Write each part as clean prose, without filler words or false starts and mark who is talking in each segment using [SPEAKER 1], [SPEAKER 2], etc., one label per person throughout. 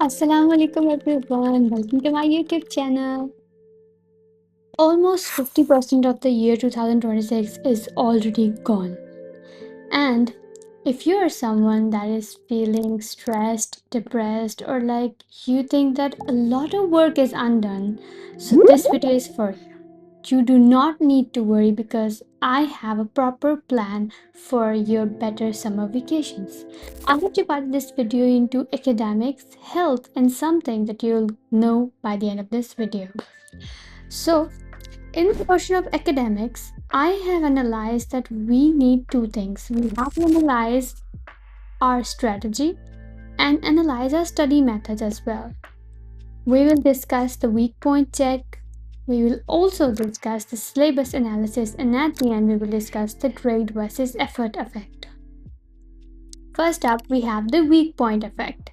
[SPEAKER 1] Assalamualaikum everyone, welcome to my YouTube channel. Almost 50% of the year 2026 is already gone. And if you are someone that is feeling stressed, depressed, or like you think that a lot of work is undone, so this video is for you. You do not need to worry because I have a proper plan for your better summer vacations. I have divided this video into academics, health, and something that you'll know by the end of this video. So, in the portion of academics, I have analyzed that we need two things. We have to analyze our strategy and analyze our study methods as well. We will discuss the weak point check. We will also discuss the syllabus analysis, and at the end, we will discuss the grade versus effort effect. First up, we have the weak point effect.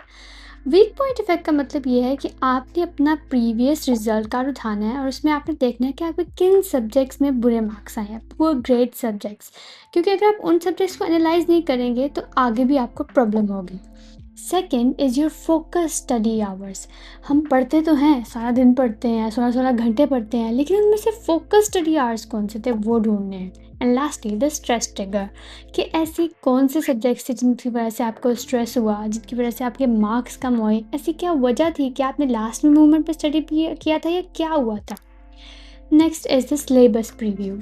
[SPEAKER 1] Weak point effect का मतलब ये है कि आपने अपना previous result card उठाना है और उसमें आपने देखना है कि आपके किन सब्जेक्ट्स में बुरे मार्क्स आए हैं, पुअर ग्रेड सब्जेक्ट्स। क्योंकि अगर आप उन सब्जेक्ट्स को एनालाइज नहीं करेंगे तो आगे भी आपको प्रॉब्लम होगी। Second is your focus study hours. हम पढ़ते तो हैं, सारा दिन पढ़ते हैं, 16-16 घंटे पढ़ते हैं, लेकिन उनमें से फोकस स्टडी आवर्स कौन से थे वो ढूंढने हैं। And lastly the stress trigger, कि ऐसी कौन से सब्जेक्ट्स थे जिनकी वजह से आपको स्ट्रेस हुआ, जिनकी वजह से आपके मार्क्स कम हुए, ऐसी क्या वजह थी कि आपने लास्ट में मूवमेंट पर स्टडी किया था या क्या हुआ था। Next is the syllabus preview.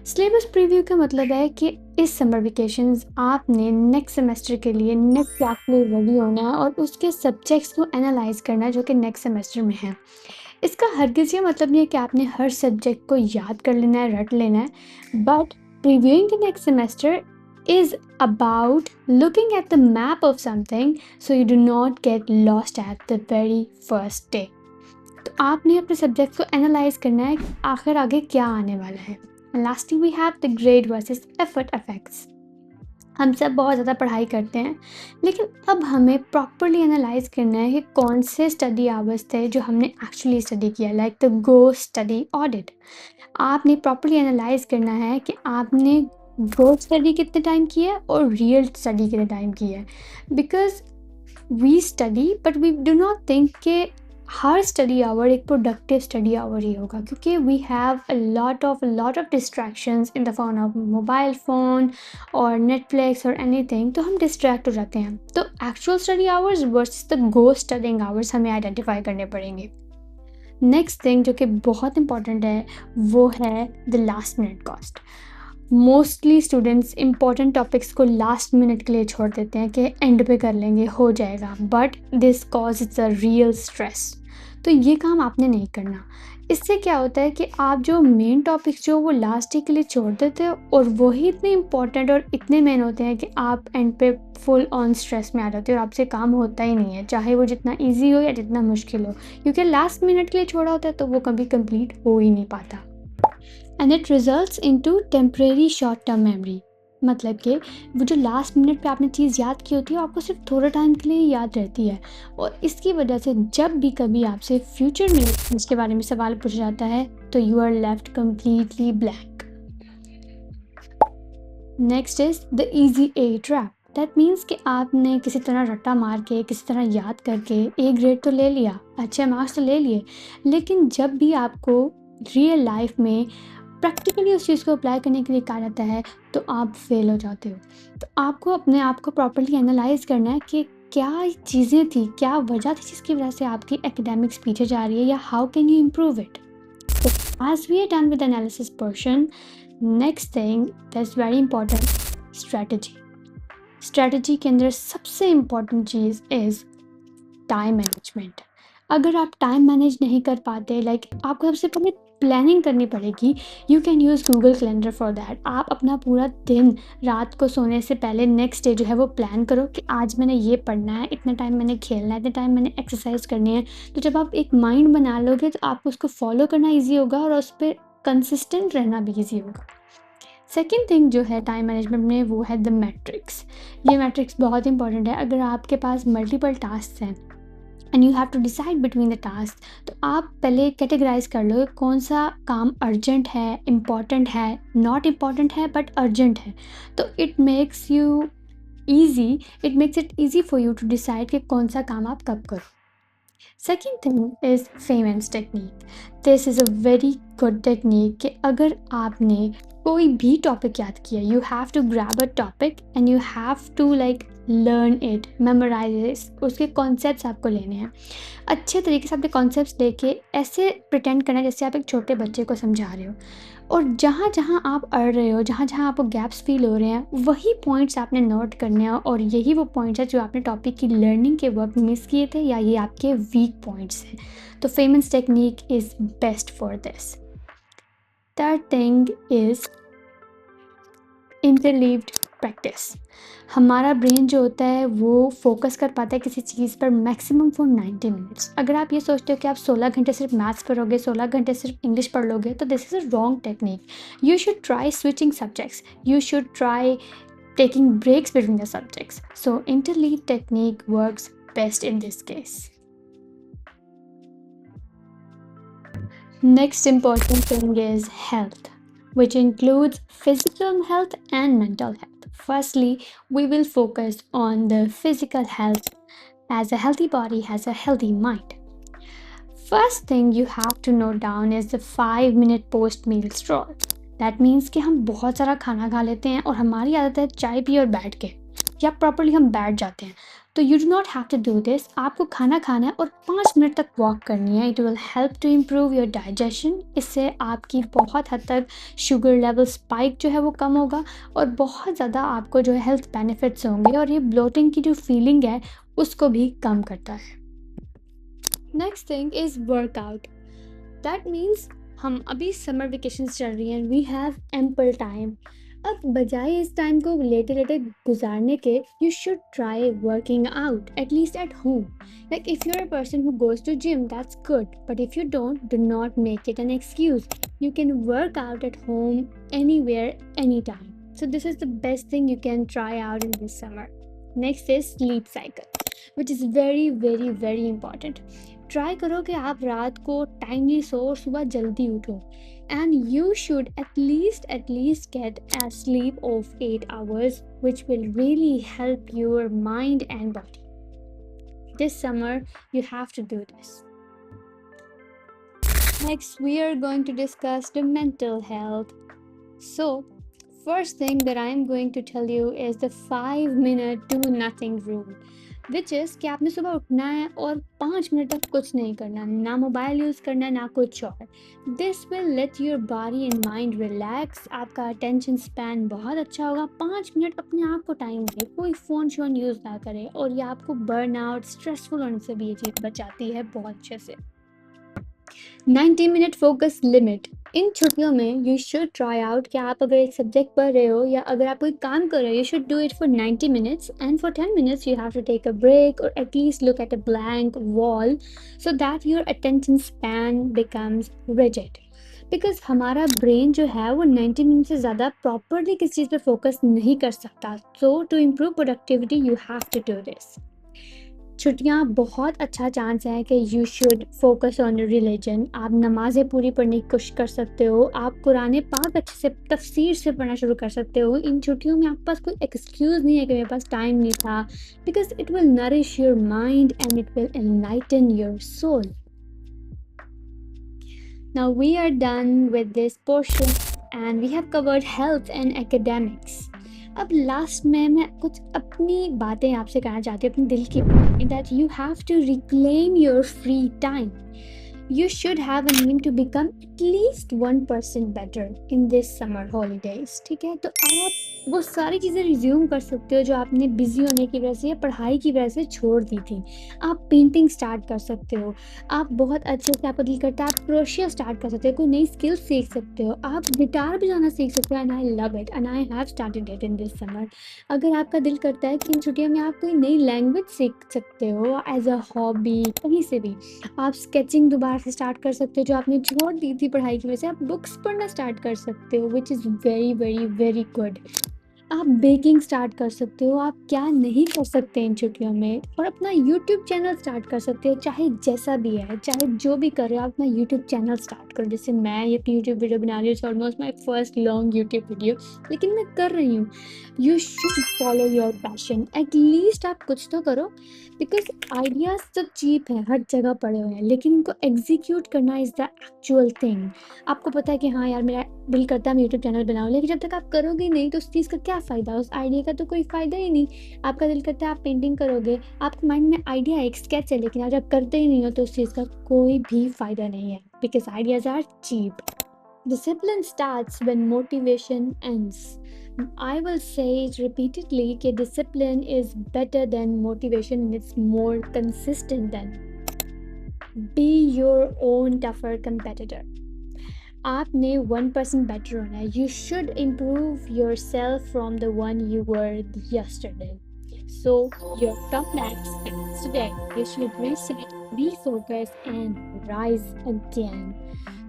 [SPEAKER 1] Syllabus preview का मतलब है कि इस समर वेकेशंस आपने नेक्स्ट सेमेस्टर के लिए नेक्स्ट क्लास के लिए रेडी होना है और उसके सब्जेक्ट्स को एनालाइज करना है जो कि नेक्स्ट सेमेस्टर में है। इसका हरगिज़ ये मतलब नहीं है कि आपने हर सब्जेक्ट को याद कर लेना है, रट लेना है, but previewing the next semester is about looking at the map of something so you do not get lost at the very first day. तो आपने अपने सब्जेक्ट को एनालाइज करना है कि आखिर आगे क्या आने वाला है। Lastly we have the grade versus effort effects. हम सब बहुत ज़्यादा पढ़ाई करते हैं, लेकिन अब हमें प्रॉपरली एनालाइज करना है कि कौन से स्टडी आवर्स थे जो हमने एक्चुअली स्टडी किया, like the go study audit. आपने प्रॉपरली एनालाइज करना है कि आपने गो स्टडी कितने टाइम किया है और रियल स्टडी कितने टाइम किया है। Because we study but we do not think कि हर स्टडी आवर एक प्रोडक्टिव स्टडी आवर ही होगा, क्योंकि we have a lot of distractions in the form of mobile phone और नेटफ्लिक्स और एनीथिंग, तो हम डिस्ट्रैक्ट हो जाते हैं। तो actual study hours versus the go studying hours हमें आइडेंटिफाई करने पड़ेंगे। नेक्स्ट थिंग जो कि बहुत इंपॉर्टेंट है वो है the last minute cost. Mostly students important topics को लास्ट मिनट के लिए छोड़ देते हैं कि एंड पे कर लेंगे, हो जाएगा, but this cause it's a real stress. तो ये काम आपने नहीं करना। इससे क्या होता है कि आप जो मेन टॉपिक्स जो वो लास्ट डे के लिए छोड़ देते हो और वही इतने इंपॉर्टेंट और इतने मेन होते हैं कि आप एंड पे फुल ऑन स्ट्रेस में आ जाते हो और आपसे काम होता ही नहीं है, चाहे वो जितना ईजी हो या जितना मुश्किल हो, क्योंकि लास्ट मिनट के लिए छोड़ा होता है तो वो कभी कंप्लीट हो ही नहीं पाता। And it results into temporary short term memory. मतलब कि वो जो लास्ट मिनट पे आपने चीज़ याद की होती है वो आपको सिर्फ थोड़े टाइम के लिए याद रहती है, और इसकी वजह से जब भी कभी आपसे फ्यूचर में इसके बारे में सवाल पूछा जाता है तो you are left completely blank. Next is the easy a trap. That means कि आपने किसी तरह रट्टा मार के, किसी तरह याद करके ए ग्रेड तो ले लिया, अच्छे मार्क्स तो ले लिए, लेकिन जब भी आपको रियल लाइफ में प्रैक्टिकली उस चीज़ को अप्लाई करने के लिए कहा जाता है तो आप फेल हो जाते हो। तो आपको अपने आप को प्रॉपर्ली एनालाइज करना है कि क्या चीज़ें थी, क्या वजह थी जिसकी वजह से आपकी एकेडमिक्स पीछे जा रही है, या how can you improve it. As we are done with the analysis portion, next thing that's very important, strategy. Strategy के अंदर सबसे important cheese is time management. अगर आप टाइम मैनेज नहीं कर पाते, लाइक आपको सबसे पहले प्लानिंग करनी पड़ेगी। You can use Google calendar for that. आप अपना पूरा दिन रात को सोने से पहले नेक्स्ट डे जो है वो प्लान करो कि आज मैंने ये पढ़ना है, इतने टाइम मैंने खेलना है, इतने टाइम मैंने एक्सरसाइज करनी है। तो जब आप एक माइंड बना लोगे तो आपको उसको फॉलो करना ईजी होगा और उस पर कंसिस्टेंट रहना भी ईजी होगा। सेकेंड थिंग जो है टाइम मैनेजमेंट में वो है द मैट्रिक्स। ये मैट्रिक्स बहुत इंपॉर्टेंट है। अगर आपके पास मल्टीपल टास्क हैं and you have to decide between the task, तो आप पहले कैटेगराइज कर लो कौन सा काम अर्जेंट है, इम्पॉर्टेंट है, नॉट इम्पॉर्टेंट है बट अर्जेंट है। तो it makes it easy for you to decide कि कौन सा काम आप कब करो। Second thing is Feynman's technique. This is a very good technique कि अगर आपने कोई भी टॉपिक याद किया, you have to grab a topic and you have to like learn it, memorize it. उसके कॉन्सेप्ट्स आपको लेने हैं, अच्छे तरीके से अपने कॉन्सेप्ट्स लेके ऐसे प्रिटेंड करना है जैसे आप एक छोटे बच्चे को समझा रहे हो, और जहाँ जहाँ आप अड़ रहे हो, जहाँ जहाँ आपको गैप्स फील हो रहे हैं, वही पॉइंट्स आपने नोट करने हैं, और यही वो पॉइंट्स हैं जो आपने टॉपिक की लर्निंग के वक्त मिस किए थे, या ये आपके वीक पॉइंट्स हैं. तो famous technique is best for this. Third thing is interleaved practice. हमारा ब्रेन जो होता है वो फोकस कर पाता है किसी चीज़ पर मैक्सिमम फॉर 90 मिनट्स. अगर आप ये सोचते हो कि आप 16 घंटे सिर्फ मैथ्स पढ़ोगे, 16 घंटे सिर्फ इंग्लिश पढ़ लोगे, तो this is a wrong technique. You should try switching subjects, you should try taking breaks between the subjects. So interleave technique works best in this case. Next important thing is health, which includes physical health and mental health. Firstly, we will focus on the physical health, as a healthy body has a healthy mind. First thing you have to note down is the 5-minute post meal stroll. That means कि हम बहुत सारा खाना खा लेते हैं और हमारी आदत है चाय पी और बैठ के, या प्रॉपरली हम बैठ जाते हैं. तो you do not have to do this. आपको खाना खाना है और 5 मिनट तक वॉक करनी है. It will help to improve your digestion. इससे आपकी बहुत हद तक शुगर लेवल स्पाइक जो है वो कम होगा, और बहुत ज़्यादा आपको जो है हेल्थ बेनिफिट्स होंगे, और ये ब्लोटिंग की जो फीलिंग है उसको भी कम करता है. Next thing is workout. That means हम अभी समर वेकेशंस चल रही हैं, वी हैव एम्पल टाइम. अब बजाय इस टाइम को लेटे लेटे गुजारने के, you should try working out at least at home. Like if you are a person who goes to gym, that's good, but if you don't, do not make it an excuse. You can work out at home anywhere any time. So this is the best thing you can try out in this summer. Next is sleep cycle, which is very very very important. Try करो कि आप रात को timely सो और सुबह जल्दी उठो, and you should at least get a sleep of 8 hours, which will really help your mind and body. This summer you have to do this. Next we are going to discuss the mental health. So first thing that I am going to tell you is the 5-minute do nothing rule, which is कि आपने सुबह उठना है और 5 minute तक कुछ नहीं करना, ना मोबाइल यूज़ करना है ना कुछ और. This will let your body and mind relax. आपका अटेंशन स्पैन बहुत अच्छा होगा. 5 मिनट अपने आप को टाइम दे, कोई फ़ोन शोन यूज़ ना करे, और ये आपको बर्न आउट, स्ट्रेसफुल होने से भी ये चीज़ बचाती है बहुत अच्छे से. 90-minute focus limit. इन छुट्टियों में यू शुड ट्राई आउट कि आप अगर एक सब्जेक्ट पढ़ रहे हो या अगर आप कोई काम कर रहे हो, you should do it for 90 minutes, and for 10 minutes you have to take a break और at least look at a blank wall, so that your attention span becomes rigid. Because हमारा ब्रेन जो है वो 90 मिनट से ज़्यादा properly किसी चीज़ पर focus नहीं कर सकता. So to improve productivity you have to do this. छुट्टियाँ बहुत अच्छा चांस है कि you should focus on religion. आप नमाज़ें पूरी पढ़ने की कोशिश कर सकते हो. आप कुरान पाक अच्छे से तफसीर से पढ़ना शुरू कर सकते हो. इन छुट्टियों में आपके पास कोई एक्सक्यूज़ नहीं है कि मेरे पास टाइम नहीं था, because it will nourish your mind and it will enlighten your soul. Now we are done with this portion and we have covered health and academics. अब लास्ट में मैं कुछ अपनी बातें आपसे कहना चाहती हूँ, अपने दिल की. That you have to reclaim your free time. You should have an aim to become at least 1% better in this summer holidays. ठीक है, तो आप वो सारी चीज़ें रिज्यूम कर सकते हो जो आपने बिजी होने की वजह से या पढ़ाई की वजह से छोड़ दी थी. आप पेंटिंग स्टार्ट कर सकते हो. आप बहुत अच्छे से, आपका दिल करता है आप क्रोशिया स्टार्ट कर सकते हो, कोई नई स्किल सीख सकते हो, आप गिटार बजाना सीख सकते हो. And I love it and I have started it in this summer. अगर आपका दिल करता है कि इन छुट्टियों में आप कोई नई लैंग्वेज सीख सकते हो एज अ हॉबी, कहीं से भी आप स्केचिंग दोबारा से स्टार्ट कर सकते हो जो आपने छोड़ दी थी पढ़ाई की वजह से. आप बुक्स पढ़ना स्टार्ट कर सकते हो, which is very very very good. आप बेकिंग स्टार्ट कर सकते हो, आप क्या नहीं कर सकते इन छुट्टियों में, और अपना यूट्यूब चैनल स्टार्ट कर सकते हो, चाहे जैसा भी है, चाहे जो भी कर रहे हो, आप अपना यूट्यूब चैनल स्टार्ट करो। जैसे मैं ये अपनी यूट्यूब वीडियो बना रही हूँ, it's almost my first long YouTube video, लेकिन मैं कर रही हूँ। You should follow your passion, at least आप कुछ तो करो, बिकॉज आइडियाज तो चीप है, हर जगह पड़े हुए हैं, लेकिन उनको एग्जीक्यूट करना इज़ द एक्चुअल थिंग। आपको पता है कि हाँ यार, मेरा दिल करता है मैं यूट्यूब चैनल बनाऊँ, लेकिन जब तक आप करोगे ही नहीं तो उस चीज़ का क्या फ़ायदा? उस आइडिया का तो कोई फ़ायदा ही नहीं। आपका दिल करता है आप पेंटिंग करोगे, आपके माइंड में आइडिया है, एक स्केच है, लेकिन आप जब करते ही नहीं हो तो उस चीज़ का कोई भी फ़ायदा नहीं है, because ideas are cheap. Discipline starts when motivation ends. I will say it repeatedly कि discipline is better than motivation and it's more consistent than. Be your own tougher competitor. आपने 1% better होना है. You should improve yourself from the one you were yesterday. So your top max starts today. You should reset, refocus and rise again.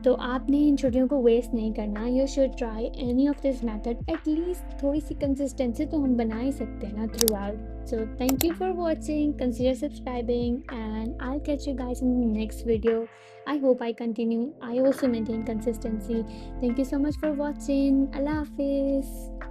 [SPEAKER 1] तो आपने इन छुट्टियों को waste नहीं करना. You should try any of this method. At least थोड़ी सी consistency तो हम बना ही सकते हैं ना through out. So thank you for watching. Consider subscribing and I'll catch you guys in the next video. I hope I continue. I also maintain consistency. Thank you so much for watching. Allah Hafiz.